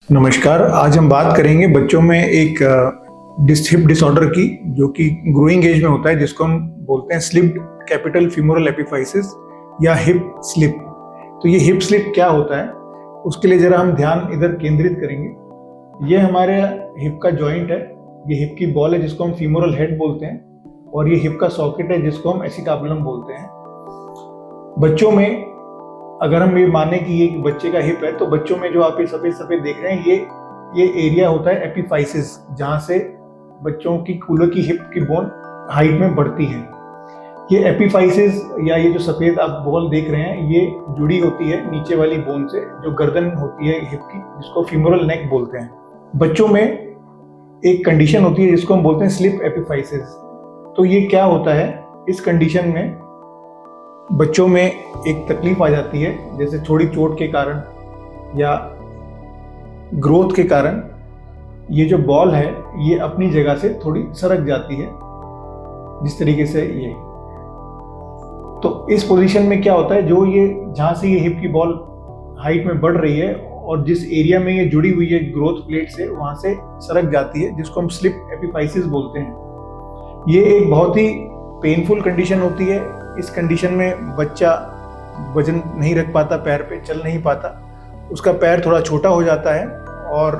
नमस्कार। आज हम बात करेंगे बच्चों में एक हिप डिसऑर्डर की, जो कि ग्रोइंग एज में होता है, जिसको हम बोलते हैं स्लिप्ड कैपिटल फीमोरल एपिफाइसिस या हिप स्लिप। तो ये हिप स्लिप क्या होता है, उसके लिए जरा हम ध्यान इधर केंद्रित करेंगे। ये हमारे हिप का जॉइंट है, ये हिप की बॉल है जिसको हम फीमोरल हेड बोलते हैं, और ये हिप का सॉकेट है जिसको हम एसिटाबुलम बोलते हैं। बच्चों में अगर हम ये माने कि ये बच्चे का हिप है, तो बच्चों में जो आप ये सफेद सफेद देख रहे हैं, ये एरिया होता है एपिफाइसिस, जहां से बच्चों की कूल्हे की हिप की बोन हाइट में बढ़ती है। ये एपिफाइसिस या ये जो सफेद आप बॉल देख रहे हैं, ये जुड़ी होती है नीचे वाली बोन से, जो गर्दन होती है हिप की, जिसको फीमोरल नेक बोलते हैं। बच्चों में एक कंडीशन होती है जिसको हम बोलते हैं स्लिप एपिफाइसिस। तो ये क्या होता है, इस कंडीशन में बच्चों में एक तकलीफ आ जाती है, जैसे थोड़ी चोट के कारण या ग्रोथ के कारण ये जो बॉल है ये अपनी जगह से थोड़ी सरक जाती है, जिस तरीके से ये। तो इस पोजीशन में क्या होता है, जो ये जहां से ये हिप की बॉल हाइट में बढ़ रही है और जिस एरिया में ये जुड़ी हुई है ग्रोथ प्लेट से, वहां से सरक जाती है, जिसको हम स्लिप एपिफाइसिस बोलते हैं। ये एक बहुत ही पेनफुल कंडीशन होती है। इस कंडीशन में बच्चा वजन नहीं रख पाता, पैर पे चल नहीं पाता, उसका पैर थोड़ा छोटा हो जाता है, और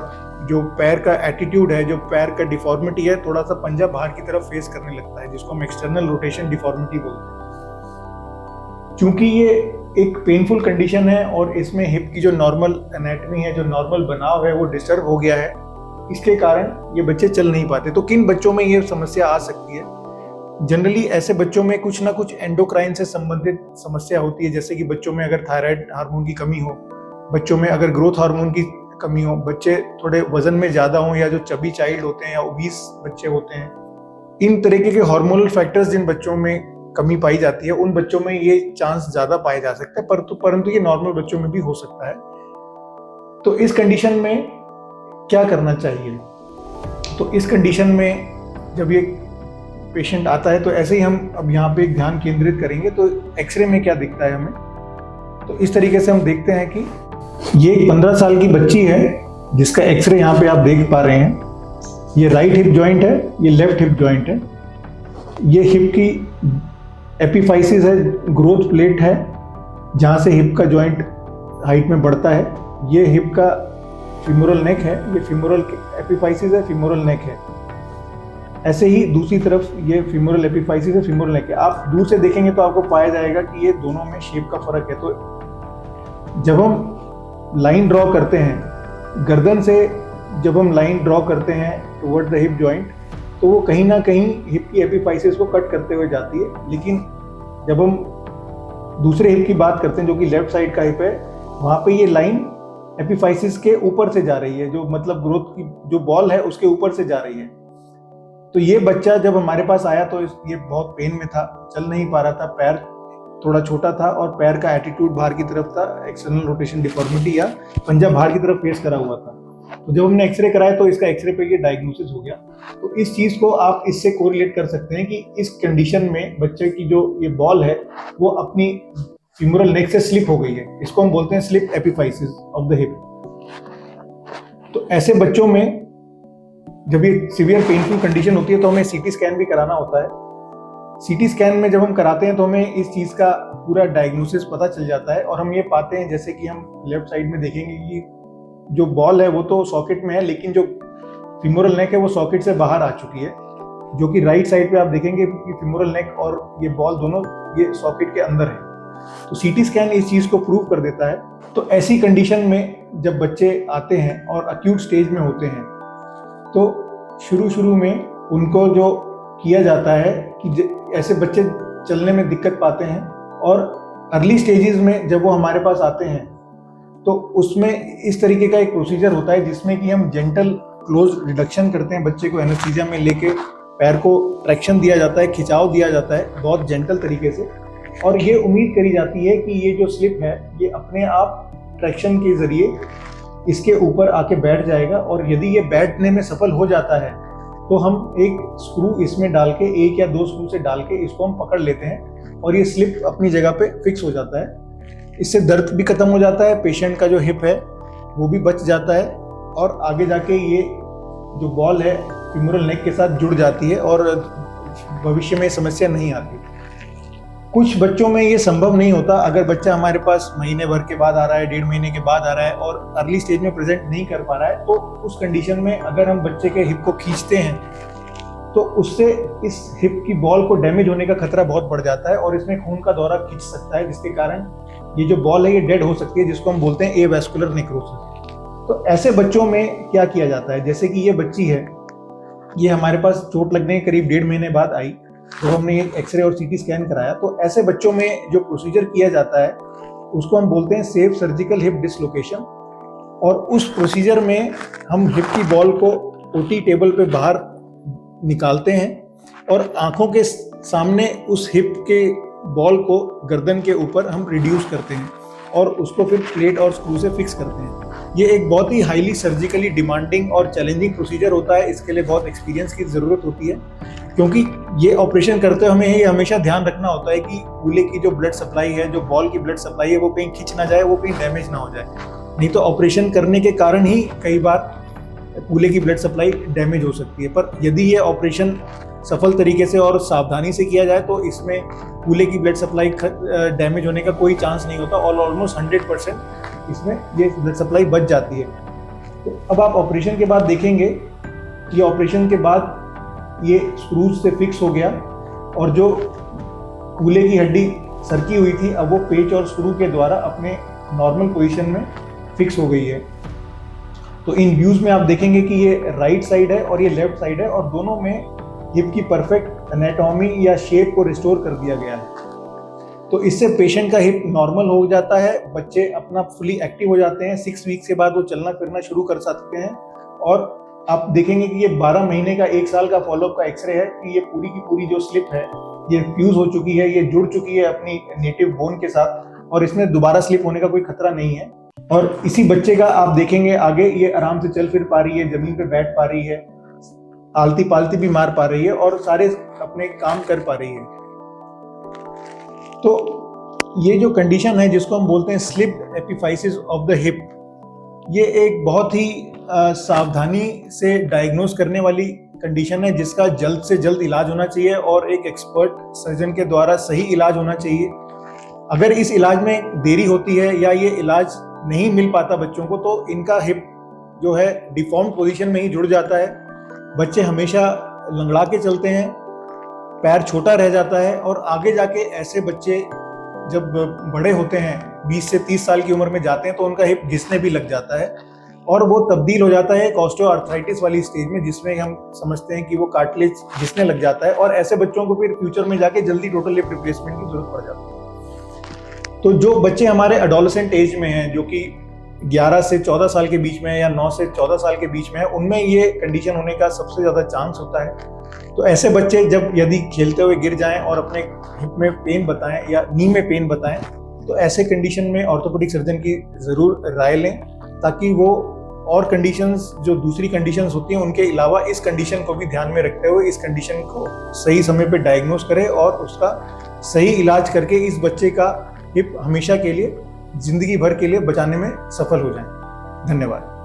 जो पैर का एटीट्यूड है, जो पैर का डिफॉर्मिटी है, थोड़ा सा पंजा बाहर की तरफ फेस करने लगता है, जिसको हम एक्सटर्नल रोटेशन डिफॉर्मिटी बोलते हैं। चूंकि ये एक पेनफुल कंडीशन है और इसमें हिप की जो नॉर्मल एनाटमी है, जो नॉर्मल बनाव है, वो डिस्टर्ब हो गया है, इसके कारण ये बच्चे चल नहीं पाते। तो किन बच्चों में ये समस्या आ सकती है? जनरली ऐसे बच्चों में कुछ ना कुछ एंडोक्राइन से संबंधित समस्या होती है, जैसे कि बच्चों में अगर थायराइड हार्मोन की कमी हो, बच्चों में अगर ग्रोथ हार्मोन की कमी हो, बच्चे थोड़े वजन में ज्यादा हों, या जो चबी चाइल्ड होते हैं या ओबीस बच्चे होते हैं, इन तरीके के हार्मोनल फैक्टर्स जिन बच्चों में कमी पाई जाती है, उन बच्चों में ये चांस ज्यादा पाए जा सकते हैं, परंतु ये नॉर्मल बच्चों में भी हो सकता है। तो इस कंडीशन में क्या करना चाहिए? तो इस कंडीशन में जब ये पेशेंट आता है, तो ऐसे ही हम अब यहाँ पे एक ध्यान केंद्रित करेंगे। तो एक्सरे में क्या दिखता है हमें, तो इस तरीके से हम देखते हैं कि ये 15 साल की बच्ची है, जिसका एक्सरे यहाँ पे आप देख पा रहे हैं। ये राइट हिप जॉइंट है, ये लेफ्ट हिप जॉइंट है। ये हिप की एपिफाइसिस है, ग्रोथ प्लेट है, जहाँ से हिप का जॉइंट हाइट में बढ़ता है। ये हिप का फीमोरल नेक है, ये फीमोरल एपिफाइसिस है, फीमोरल नेक है। ऐसे ही दूसरी तरफ ये फीमोरल एपिफाइसिस है, फीमोरल नेक है। आप दूर से देखेंगे तो आपको पाया जाएगा कि ये दोनों में शेप का फर्क है। तो जब हम लाइन ड्रॉ करते हैं गर्दन से, जब हम लाइन ड्रॉ करते हैं टुवर्ड द हिप जॉइंट, तो वो कहीं ना कहीं हिप की एपिफाइसिस को कट करते हुए जाती है। लेकिन जब हम दूसरे हिप की बात करते हैं, जो कि लेफ्ट साइड का हिप है, वहाँ पे ये लाइन एपिफाइसिस के ऊपर से जा रही है, जो मतलब ग्रोथ की जो बॉल है उसके ऊपर से जा रही है। तो ये बच्चा जब हमारे पास आया तो ये बहुत पेन में था, चल नहीं पा रहा था, पैर थोड़ा छोटा था और पैर का एटीट्यूड बाहर की तरफ था, एक्सटर्नल रोटेशन डिफॉर्मिटी या पंजा बाहर की तरफ फेस करा हुआ था। तो जब हमने एक्सरे कराया तो इसका एक्सरे पे ये डायग्नोसिस हो गया। तो इस चीज को आप इससे कोरिलेट कर सकते हैं कि इस कंडीशन में बच्चे की जो ये बॉल है वो अपनी फीमोरल नेक से स्लिप हो गई है। इसको हम बोलते हैं slip epiphysis of the hip. तो ऐसे बच्चों में जब ये सीवियर पेनफुल कंडीशन होती है तो हमें सीटी स्कैन भी कराना होता है। सीटी स्कैन में जब हम कराते हैं तो हमें इस चीज़ का पूरा डायग्नोसिस पता चल जाता है, और हम ये पाते हैं, जैसे कि हम लेफ्ट साइड में देखेंगे कि जो बॉल है वो तो सॉकेट में है, लेकिन जो फीमोरल नेक है वो सॉकेट से बाहर आ चुकी है। जो कि राइट साइड पे आप देखेंगे कि फीमोरल नेक और ये बॉल दोनों ये सॉकेट के अंदर है। तो सीटी स्कैन इस चीज़ को प्रूव कर देता है। तो ऐसी कंडीशन में जब बच्चे आते हैं और अक्यूट स्टेज में होते हैं, तो शुरू में उनको जो किया जाता है कि ऐसे बच्चे चलने में दिक्कत पाते हैं, और अर्ली स्टेजेस में जब वो हमारे पास आते हैं तो उसमें इस तरीके का एक प्रोसीजर होता है, जिसमें कि हम जेंटल क्लोज रिडक्शन करते हैं। बच्चे को एनेस्थीसिया में लेके पैर को ट्रैक्शन दिया जाता है, खिंचाव दिया जाता है बहुत जेंटल तरीके से, और ये उम्मीद करी जाती है कि ये जो स्लिप है ये अपने आप ट्रैक्शन के जरिए इसके ऊपर आके बैठ जाएगा। और यदि ये बैठने में सफल हो जाता है तो हम एक स्क्रू इसमें डाल के, 1 या 2 स्क्रू से डाल के इसको हम पकड़ लेते हैं, और ये स्लिप अपनी जगह पे फिक्स हो जाता है। इससे दर्द भी खत्म हो जाता है, पेशेंट का जो हिप है वो भी बच जाता है, और आगे जाके ये जो बॉल है फीमोरल नेक के साथ जुड़ जाती है और भविष्य में समस्या नहीं आती। कुछ बच्चों में ये संभव नहीं होता। अगर बच्चा हमारे पास महीने भर के बाद आ रहा है, 1.5 महीने के बाद आ रहा है और अर्ली स्टेज में प्रेजेंट नहीं कर पा रहा है, तो उस कंडीशन में अगर हम बच्चे के हिप को खींचते हैं तो उससे इस हिप की बॉल को डैमेज होने का खतरा बहुत बढ़ जाता है और इसमें खून का दौरा खींच सकता है, जिसके कारण ये जो बॉल है ये डेड हो सकती है, जिसको हम बोलते हैं एवास्कुलर नेक्रोसिस। तो ऐसे बच्चों में क्या किया जाता है, जैसे कि ये बच्ची है, ये हमारे पास चोट लगने के करीब 1.5 महीने बाद आई, तो हमने एक्सरे और सीटी स्कैन कराया। तो ऐसे बच्चों में जो प्रोसीजर किया जाता है उसको हम बोलते हैं सेफ सर्जिकल हिप डिसलोकेशन। और उस प्रोसीजर में हम हिप की बॉल को ओटी टेबल पे बाहर निकालते हैं और आंखों के सामने उस हिप के बॉल को गर्दन के ऊपर हम रिड्यूस करते हैं और उसको फिर प्लेट और स्क्रू से फिक्स करते हैं। ये एक बहुत ही हाईली सर्जिकली डिमांडिंग और चैलेंजिंग प्रोसीजर होता है। इसके लिए बहुत एक्सपीरियंस की ज़रूरत होती है, क्योंकि ये ऑपरेशन करते हुए हमें ये हमेशा ध्यान रखना होता है कि कूल्हे की जो ब्लड सप्लाई है, जो बॉल की ब्लड सप्लाई है, वो कहीं खिंच ना जाए, वो कहीं डैमेज ना हो जाए। नहीं तो ऑपरेशन करने के कारण ही कई बार कूल्हे की ब्लड सप्लाई डैमेज हो सकती है। पर यदि ये ऑपरेशन सफल तरीके से और सावधानी से किया जाए तो इसमें कूल्हे की ब्लड सप्लाई डैमेज होने का कोई चांस नहीं होता और ऑलमोस्ट 100% इसमें ये ब्लड सप्लाई बच जाती है। तो अब आप ऑपरेशन के बाद देखेंगे कि ऑपरेशन के बाद ये स्क्रूज से फिक्स हो गया और जो कूल्हे की हड्डी सरकी हुई थी अब वो पेच और स्क्रू के द्वारा अपने नॉर्मल पोजीशन में फिक्स हो गई है। तो इन व्यूज में आप देखेंगे कि ये राइट साइड है और ये लेफ्ट साइड है और दोनों में हिप की परफेक्ट एनाटॉमी या शेप को रिस्टोर कर दिया गया है। तो इससे पेशेंट का हिप नॉर्मल हो जाता है, बच्चे अपना फुली एक्टिव हो जाते हैं। 6 वीक्स के बाद वो चलना फिरना शुरू कर सकते हैं और आप देखेंगे कि ये 12 महीने का 1 साल का फॉलोअप का एक्सरे है कि ये पूरी की पूरी जो स्लिप है ये फ्यूज हो चुकी है, ये जुड़ चुकी है अपनी नेटिव बोन के साथ और इसमें दोबारा स्लिप होने का कोई खतरा नहीं है। और इसी बच्चे का आप देखेंगे आगे ये आराम से चल फिर पा रही है, जमीन पे बैठ पा रही है, आलती पालती भी मार पा रही है और सारे अपने काम कर पा रही है। तो ये जो कंडीशन है जिसको हम बोलते हैं slipped epiphysis of the hip, ये एक बहुत ही सावधानी से डायग्नोस करने वाली कंडीशन है जिसका जल्द से जल्द इलाज होना चाहिए और एक एक्सपर्ट सर्जन के द्वारा सही इलाज होना चाहिए। अगर इस इलाज में देरी होती है या ये इलाज नहीं मिल पाता बच्चों को तो इनका हिप जो है डिफॉर्म पोजीशन में ही जुड़ जाता है। बच्चे हमेशा लंगड़ा के चलते हैं, पैर छोटा रह जाता है और आगे जाके ऐसे बच्चे जब बड़े होते हैं 20 से 30 साल की उम्र में जाते हैं तो उनका हिप घिसने भी लग जाता है और वो तब्दील हो जाता है ऑस्टियोआर्थराइटिस वाली स्टेज में, जिसमें हम समझते हैं कि वो कार्टिलेज घिसने लग जाता है और ऐसे बच्चों को फिर फ्यूचर में जाके जल्दी टोटल हिप रिप्लेसमेंट की जरूरत पड़ जाती है। तो जो बच्चे हमारे एडोलेसेंट एज में हैं, जो कि 11 से 14 साल के बीच में है या 9 से 14 साल के बीच में है, उनमें ये कंडीशन होने का सबसे ज़्यादा चांस होता है। तो ऐसे बच्चे जब यदि खेलते हुए गिर जाएं और अपने हिप में पेन बताएं या नी में पेन बताएं तो ऐसे कंडीशन में ऑर्थोपेडिक सर्जन की ज़रूर राय लें, ताकि वो और कंडीशंस जो दूसरी कंडीशंस होती हैं उनके अलावा इस कंडीशन को भी ध्यान में रखते हुए इस कंडीशन को सही समय पे डायग्नोस करें और उसका सही इलाज करके इस बच्चे का हिप हमेशा के लिए, जिंदगी भर के लिए बचाने में सफल हो जाएं। धन्यवाद।